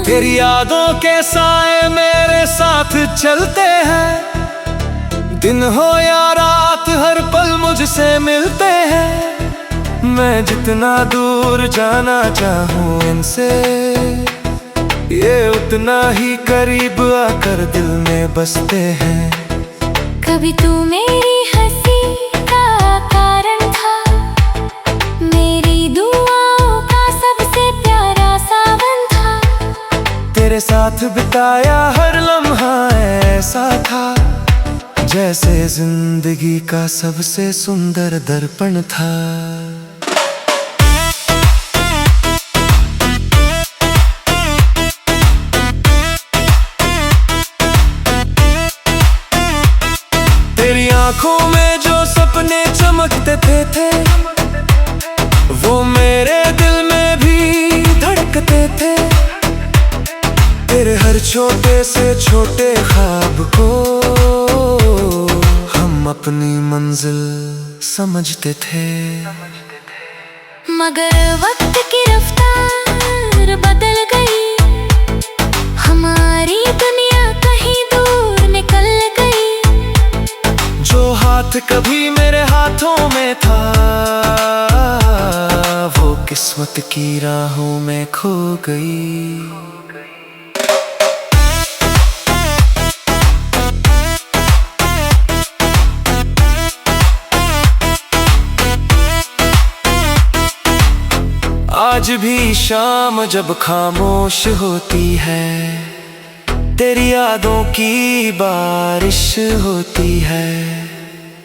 तेरी यादों के साए मेरे साथ चलते हैं, दिन हो या रात हर पल मुझसे मिलते हैं। मैं जितना दूर जाना चाहूँ इनसे, ये उतना ही करीब आकर दिल में बसते हैं। कभी तू मेरी हंसी का कारण था, मेरी दुआओं का सबसे प्यारा सावन था। तेरे साथ बिताया हर लम्हा ऐसा था, जैसे जिंदगी का सबसे सुंदर दर्पण था। तेरी आंखों में जो सपने चमकते थे, वो मेरे दिल में भी धड़कते थे। तेरे हर छोटे से छोटे ख्वाब को हम अपनी मंजिल समझते थे। मगर वक्त की रफ्तार बदल गई, हमारी दुनिया कहीं दूर निकल गई। जो हाथ कभी मेरे हाथों में था, वो किस्मत की राहों में खो गई। आज भी शाम जब खामोश होती है, तेरी यादों की बारिश होती है।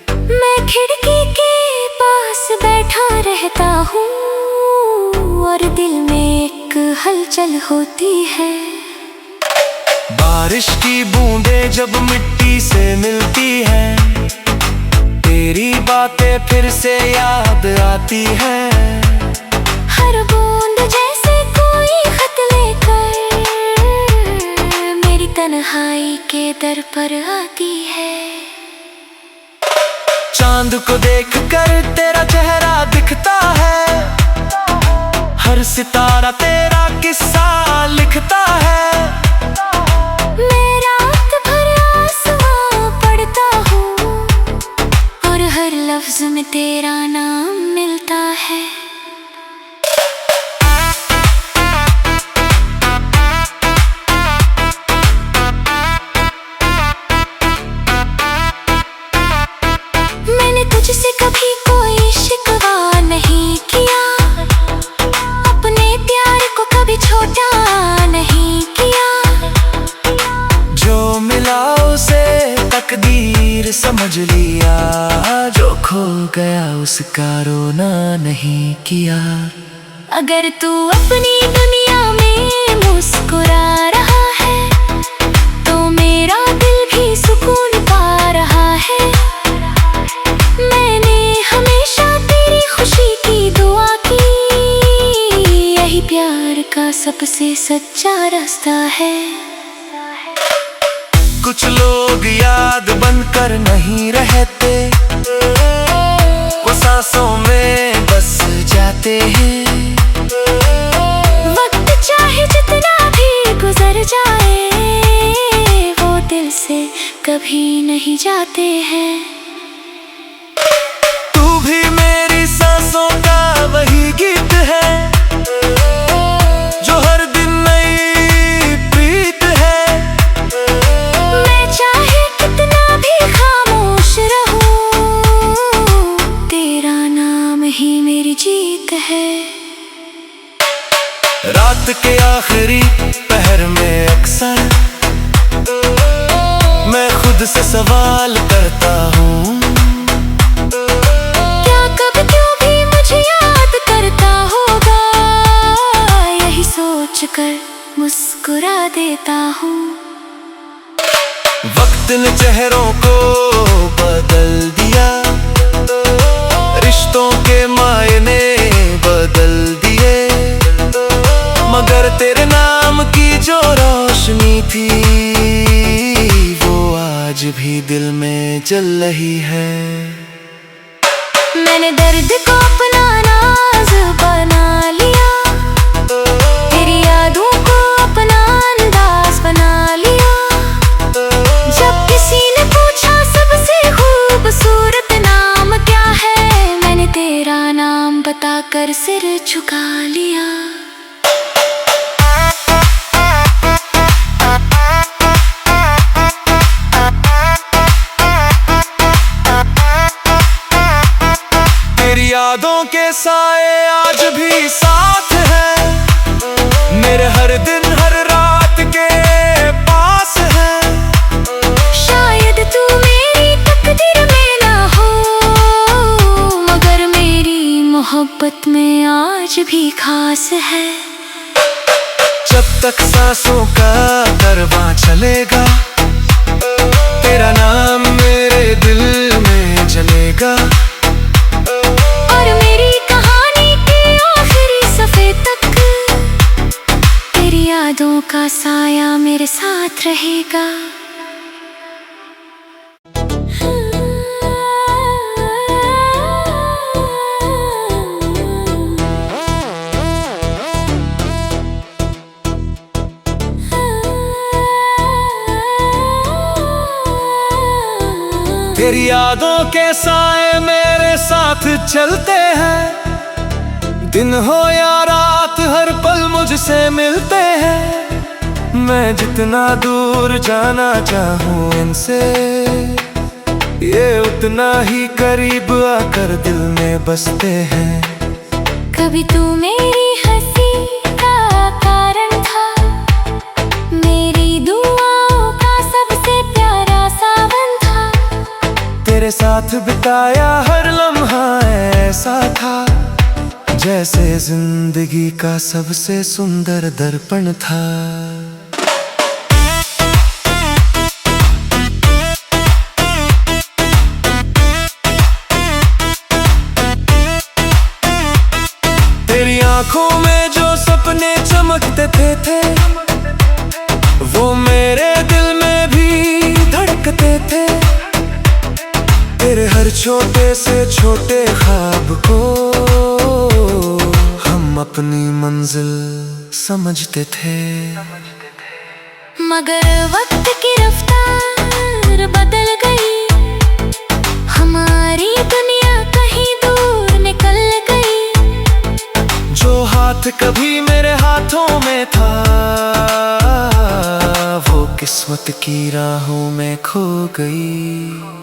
मैं खिड़की के पास बैठा रहता हूँ और दिल में एक हलचल होती है। बारिश की बूंदें जब मिट्टी से मिलती हैं, तेरी बातें फिर से याद आती हैं। हर बूंद जैसे कोई खत लेकर मेरी तन्हाई के दर पर आती है। चांद को देखकर तेरा चेहरा दिखता है, हर सितारा तेरा किस्सा लिखता है। मैं रात भर आसमां पढ़ता हूँ और हर लफ्ज में तेरा नाम मिलता है। तुझसे कभी कोई शिकवा नहीं किया, अपने प्यार को कभी छोटा नहीं किया। जो मिला उसे तकदीर समझ लिया, जो खो गया उसका रोना नहीं किया। अगर तू अपनी दुनिया में मुस्कुरा रहा है, तो मेरा दिल भी सुकून पा रहा है। मैंने हमेशा तेरी खुशी की दुआ की, यही प्यार का सबसे सच्चा रास्ता है। कुछ लोग याद बनकर नहीं रहते, वो सांसों में बस जाते हैं। वक्त चाहे जितना भी गुजर जाए, वो दिल से कभी नहीं जाते हैं। भी मेरी सांसों का वही गीत है, जो हर दिन नई प्रीत है। मैं चाहे कितना भी खामोश रहूं, तेरा नाम ही मेरी जीत है। रात के आखिरी पहर में अक्सर मैं खुद से सवाल करता हूँ, कर मुस्कुरा देता हूँ। वक्त ने चेहरों को बदल दिया, रिश्तों के मायने बदल दिए। मगर तेरे नाम की जो रोशनी थी, वो आज भी दिल में जल रही है। मैंने दर्द को अपना नाज बना लिया, तेरी यादों को अपना के साए आज भी साथ है, मेरे हर दिन हर रात के पास है। शायद तू मेरी तकदीर में ना हो, मगर मेरी मोहब्बत में आज भी खास है। जब तक सांसों का दरबार चलेगा, तेरा नाम मेरे दिल में जलेगा। और मेरी कहानी के आखिरी सफ़े तक तेरी यादों का साया मेरे साथ रहेगा। तेरी यादों के साए मेरे साथ चलते हैं, दिन हो या रात हर पल मुझसे मिलते हैं। मैं जितना दूर जाना चाहूँ इनसे, ये उतना ही करीब आकर दिल में बसते हैं। कभी तू मेरी हंसी का कारण था, मेरी दुआओं का सबसे प्यारा सावन था। तेरे साथ बिताया हर लम्हा ऐसा था, जैसे जिंदगी का सबसे सुंदर दर्पण था। तेरी आंखों में जो सपने चमकते थे, वो मेरे दिल में भी धड़कते थे। तेरे हर छोटे से छोटे ख्वाब को हम अपनी मंजिल समझते थे। मगर वक्त की रफ्तार बदल गई, हमारी दुनिया कहीं दूर निकल गई। जो हाथ कभी मेरे हाथों में था, वो किस्मत की राहों में खो गई।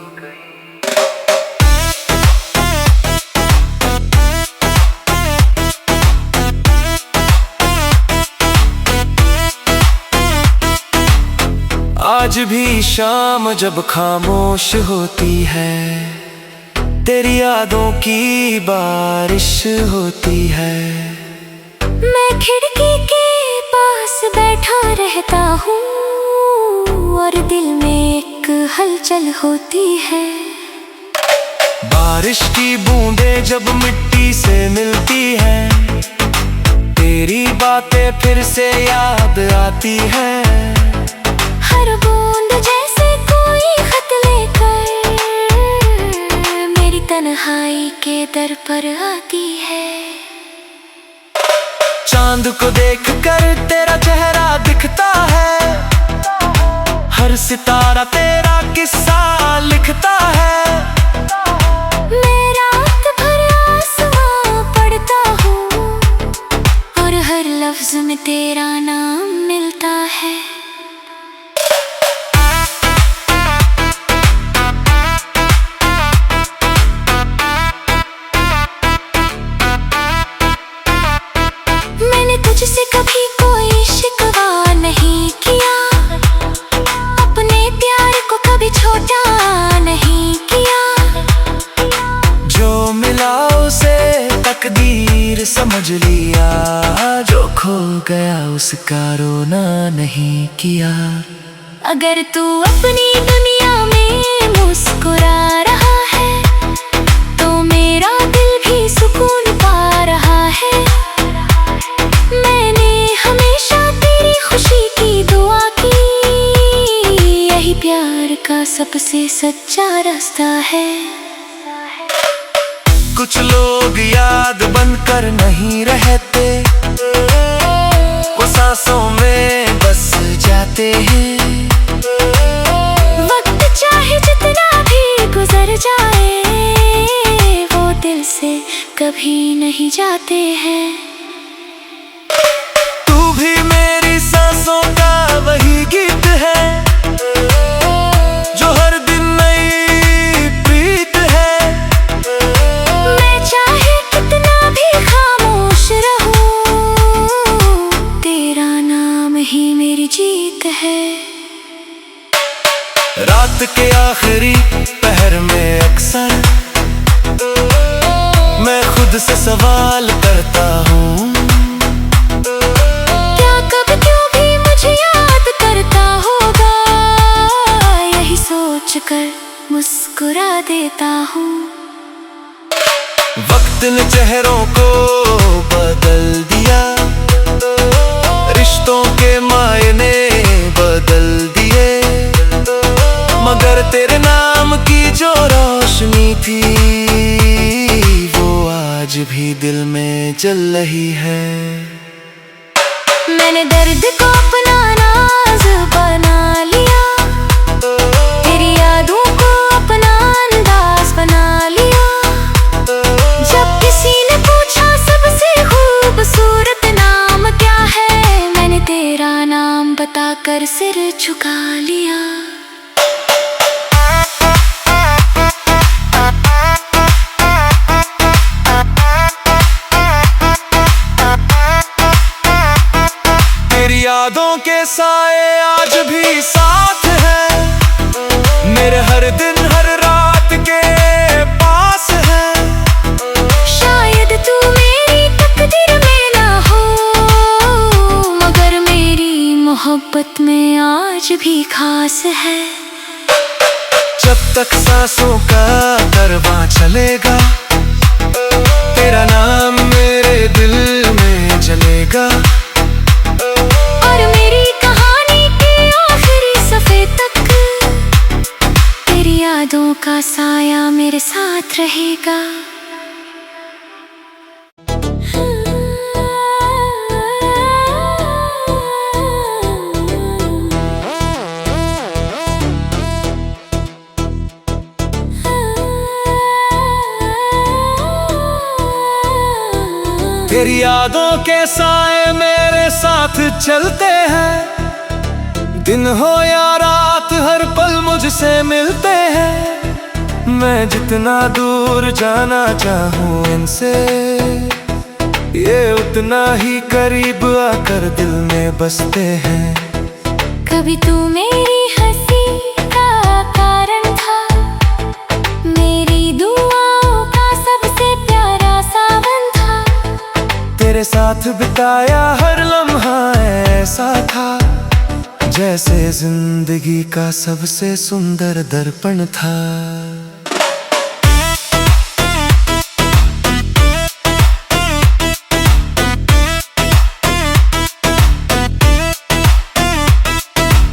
आज भी शाम जब खामोश होती है, तेरी यादों की बारिश होती है। मैं खिड़की के पास बैठा रहता हूँ और दिल में एक हलचल होती है। बारिश की बूंदें जब मिट्टी से मिलती हैं, तेरी बातें फिर से याद आती हैं। हर बूंद जैसे कोई खत लेकर मेरी तन्हाई के दर पर आती है। चांद को देखकर तेरा चेहरा दिखता है, हर सितारा तेरा किस्सा लिखता है। मैं रात भर आसमां पढ़ता हूँ और हर लफ्ज में तेरा नाम मिलता है। तुझसे कभी कोई शिकवा नहीं किया, अपने प्यार को कभी छोटा नहीं किया। जो मिला उसे तकदीर समझ लिया, जो खो गया उसका रोना नहीं किया। अगर तू अपनी दुनिया में मुस्कुरा रहा है, तो मेरा दिल भी सुकून पा रहा है। मैंने हमेशा तेरी खुशी की दुआ की, यही प्यार का सबसे सच्चा रास्ता है। कुछ लोग याद बनकर नहीं रहते, वो सांसों में बस जाते हैं। वक्त चाहे जितना भी गुजर जाए, वो दिल से कभी नहीं जाते हैं। तू भी मेरी सांसों का वही गीत है, जो हर दिन नई प्रीत है। मैं चाहे कितना जीत है। रात के आखिरी पहर में अक्सर मैं खुद से सवाल करता हूँ, क्या कब क्यों भी मुझे याद करता होगा। यही सोच कर मुस्कुरा देता हूँ। वक्त ने चेहरों को बदल दिया, रिश्तों के मायने बदल दिए, मगर तेरे नाम की जो रोशनी थी वो आज भी दिल में जल रही है। मैंने दर्द को अपना नाज बना लिया, तेरी यादों को अपना अंदाज बना लिया। जब किसी ने पूछा सबसे खूबसूरत नाम क्या है, मैंने तेरा नाम बताकर सिर झुका लिया। तेरी यादों के साए आज भी साथ है, मेरे हर दिन हर रात के पास है। शायद तू मेरी तकदीर में ना हो, मगर मेरी मोहब्बत में आज भी खास है। जब तक सांसों का करवां चलेगा, तेरा नाम मेरे दिल में जलेगा। और मेरी कहानी के आखिरी सफ़े तक तेरी यादों का साया मेरे साथ रहेगा। तेरी यादों के साए मेरे साथ चलते हैं, दिन हो या रात हर पल मुझसे मिलते हैं। मैं जितना दूर जाना चाहूँ इनसे, ये उतना ही करीब आकर दिल में बसते हैं। कभी तू मेरी हंसी का कारण था, मेरी दुआओं का सबसे प्यारा सावन था। तेरे साथ बिताया हर लम्हा ऐसा था, जैसे जिंदगी का सबसे सुंदर दर्पण था।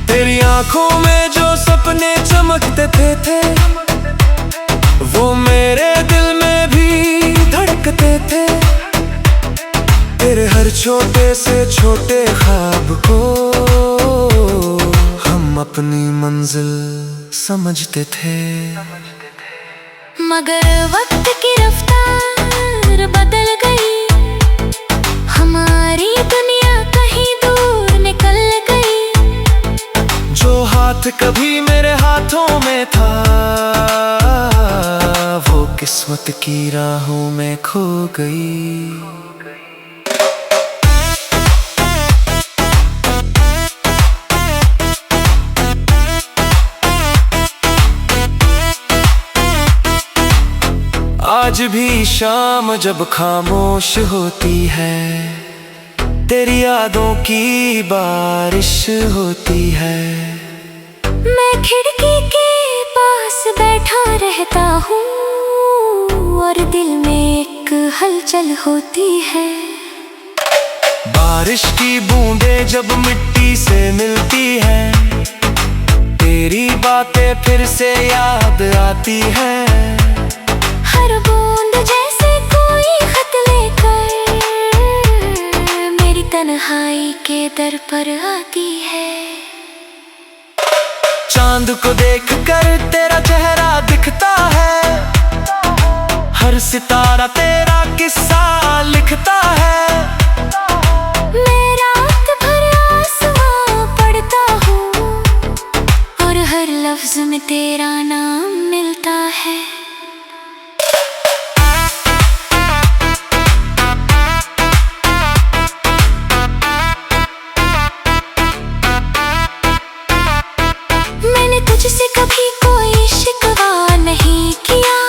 तेरी आंखों में जो सपने चमकते थे, वो मेरे दिल में भी धड़कते थे। तेरे हर छोटे से छोटे ख्वाब को हम अपनी मंजिल समझते थे। मगर वक्त की रफ्तार बदल गई, हमारी दुनिया कहीं दूर निकल गई। जो हाथ कभी मेरे हाथों में था, वो किस्मत की राहों में खो गई। आज भी शाम जब खामोश होती है, तेरी यादों की बारिश होती है। मैं खिड़की के पास बैठा रहता हूँ और दिल में एक हलचल होती है। बारिश की बूंदें जब मिट्टी से मिलती हैं, तेरी बातें फिर से याद आती हैं। हर बूंद जैसे कोई खत लेकर मेरी तन्हाई के दर पर आती है। चांद को देखकर तेरा चेहरा दिखता है, हर सितारा तेरा किस्सा लिखता है। मैं रात भर आसमां पढ़ता हूँ और हर लफ्ज में तेरा नाम मिलता है। मुझसे कभी कोई शिकवा नहीं किया,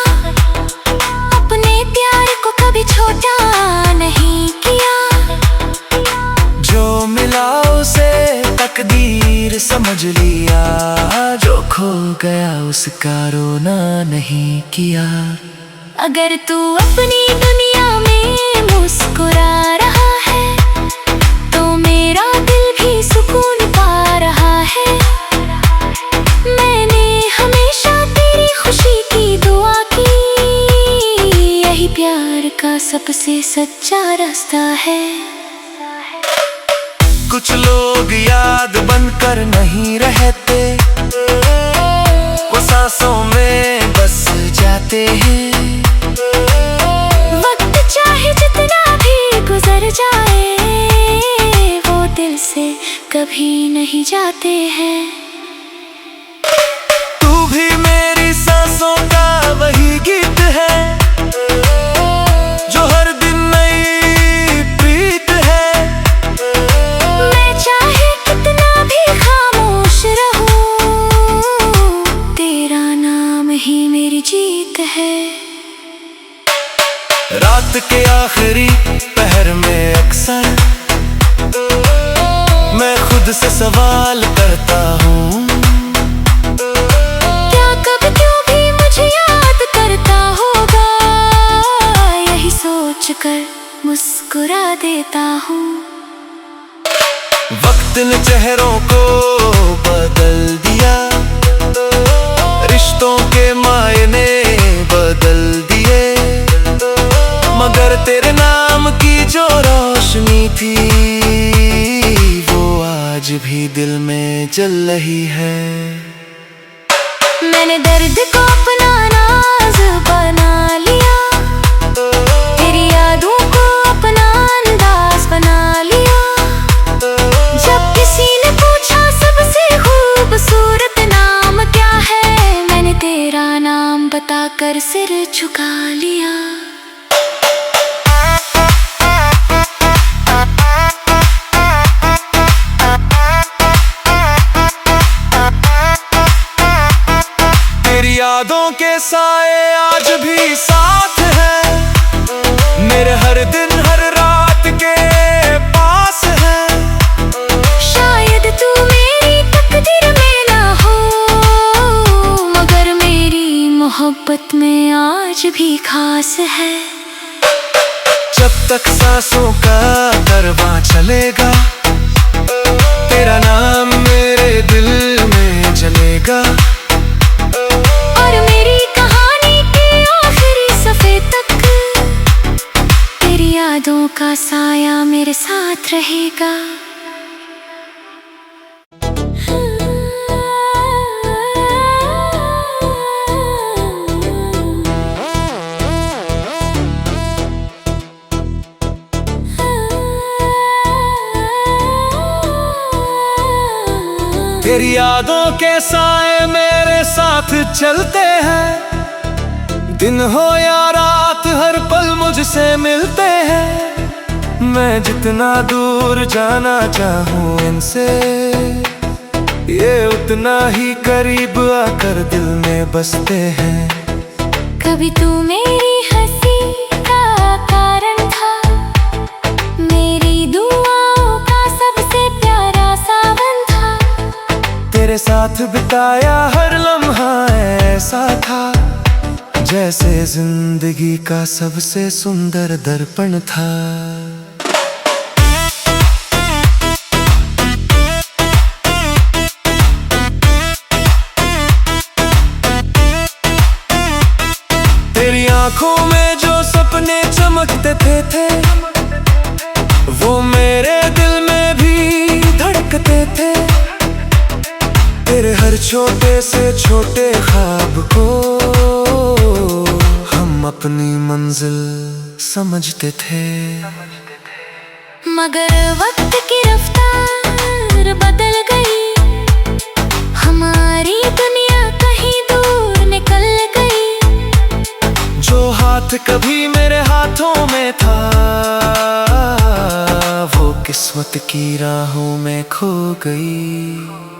अपने प्यार को कभी छोटा नहीं किया। जो मिला उसे तकदीर समझ लिया, जो खो गया उसका रोना नहीं किया। अगर तू अपनी दुनिया में मुस्कुरा रहा है तो मेरा दिल भी सुकून पा रहा है। मैंने हमेशा तेरी खुशी की दुआ की, यही प्यार का सबसे सच्चा रास्ता है। कुछ लोग याद बनकर नहीं रहते, वो सांसों में बस जाते हैं। वक्त चाहे जितना भी गुजर जाए, वो दिल से कभी नहीं जाते हैं। तू भी मेरी सांसों का वही गीत है, जो हर दिन नई प्रीत है। मैं चाहे कितना भी खामोश रहूं, तेरा नाम ही मेरी जीत है। रात के आखिरी पहर में अक्सर मैं खुद से सवाल करता हूँ, क्या कब क्यों भी मुझे याद करता होगा, यही सोच कर मुस्कुरा देता हूँ। वक्त ने चेहरों को बदल दिया, रिश्तों के मायने बदल दिए, मगर तेरे नाम की जो रोशनी थी वो आज भी दिल में जल रही है। मैंने दर्द को अपना नाज बना लिया, तेरी यादों को अपना अंदाज बना लिया। जब किसी ने पूछा सबसे खूबसूरत नाम क्या है, मैंने तेरा नाम बताकर सिर झुका लिया। तेरी यादों के साए आज भी साथ है, मेरे हर दिन हर रात के पास है। शायद तू मेरी तकदीर में ना हो, मगर मेरी मोहब्बत में आज भी खास है। जब तक सांसों का कारवां चलेगा, तेरा नाम मेरे दिल में जलेगा। और मेरी कहानी के आखिरी सफ़े तक तेरी यादों का साया मेरे साथ रहेगा। तेरी यादों के साए मेरे साथ चलते हैं, दिन हो या रात हर पल मुझसे मिलते हैं। मैं जितना दूर जाना चाहूँ इनसे, ये उतना ही करीब आकर दिल में बसते हैं। कभी तू मेरी हंसी का कारण था, मेरी दुआओं का सबसे प्यारा सावन था। तेरे साथ बिताया हर लम्हा ऐसा था, जैसे जिंदगी का सबसे सुंदर दर्पण था। तेरी आंखों में जो सपने चमकते थे, वो मेरे दिल में भी धड़कते थे। तेरे हर छोटे से छोटे ख्वाब को हम अपनी मंजिल समझते थे। मगर वक्त की रफ्तार बदल गई, हमारी दुनिया कहीं दूर निकल गई। जो हाथ कभी मेरे हाथों में था, वो किस्मत की राहों में खो गई।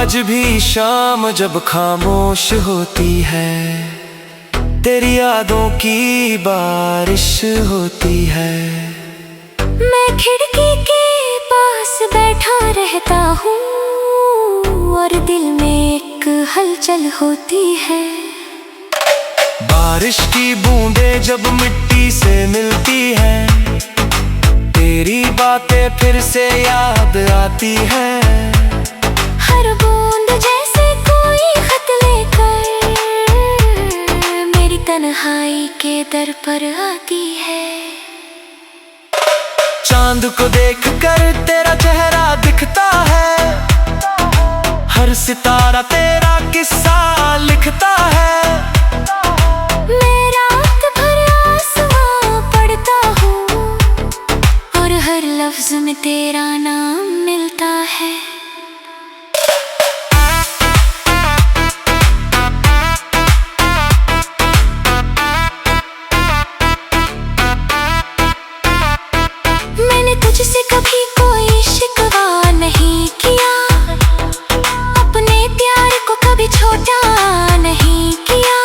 आज भी शाम जब खामोश होती है, तेरी यादों की बारिश होती है। मैं खिड़की के पास बैठा रहता हूँ और दिल में एक हलचल होती है। बारिश की बूंदें जब मिट्टी से मिलती हैं, तेरी बातें फिर से याद आती हैं। हर बूंद जैसे कोई खत लेकर मेरी तन्हाई के दर पर आती है। चांद को देखकर तेरा चेहरा दिखता है, हर सितारा तेरा किस्सा लिखता है। मैं रात भर आसमां पढ़ता हूँ और हर लफ्ज में तेरा नाम मिलता है। मैंने तुझसे कभी कोई शिकवा नहीं किया, अपने प्यार को कभी छोटा नहीं किया।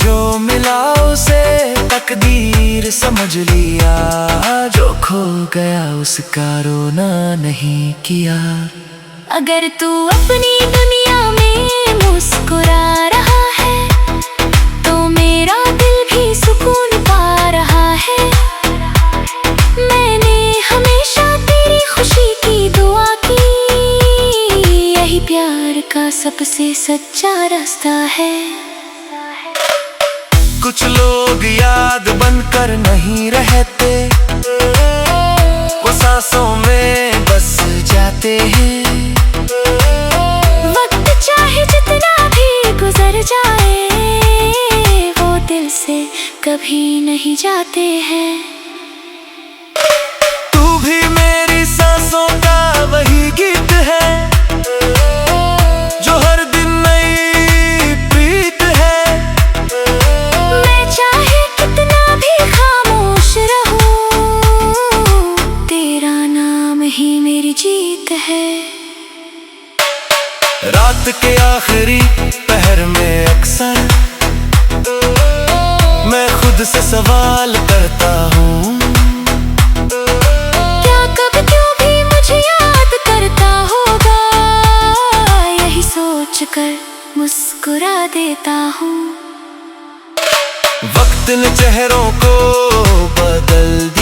जो मिला उसे तकदीर समझ लिया, जो खो गया उसका रोना नहीं किया। अगर तू अपनी दुनिया में मुस्कुरा रहा है तो मेरा दिल भी सुकून पा रहा है। मैंने हमेशा तेरी खुशी की दुआ की, यही प्यार का सबसे सच्चा रास्ता है। कुछ लोग याद बनकर नहीं रहते, वो सांसों में बस जाते हैं। वक्त चाहे जितना भी गुजर जाए, वो दिल से कभी नहीं जाते हैं। तू भी मेरी सांसों का वही गीत है, जो हर दिन नई प्रीत है। मैं चाहे कितना भी खामोश रहूं, तेरा नाम ही मेरी जीत है। रात के आखिरी पहर में अक्सर मैं खुद से सवाल करता हूँ, क्या कब क्यों भी मुझे याद करता होगा। यही सोच कर मुस्कुरा देता हूँ। वक्त ने चेहरों को बदल दिया।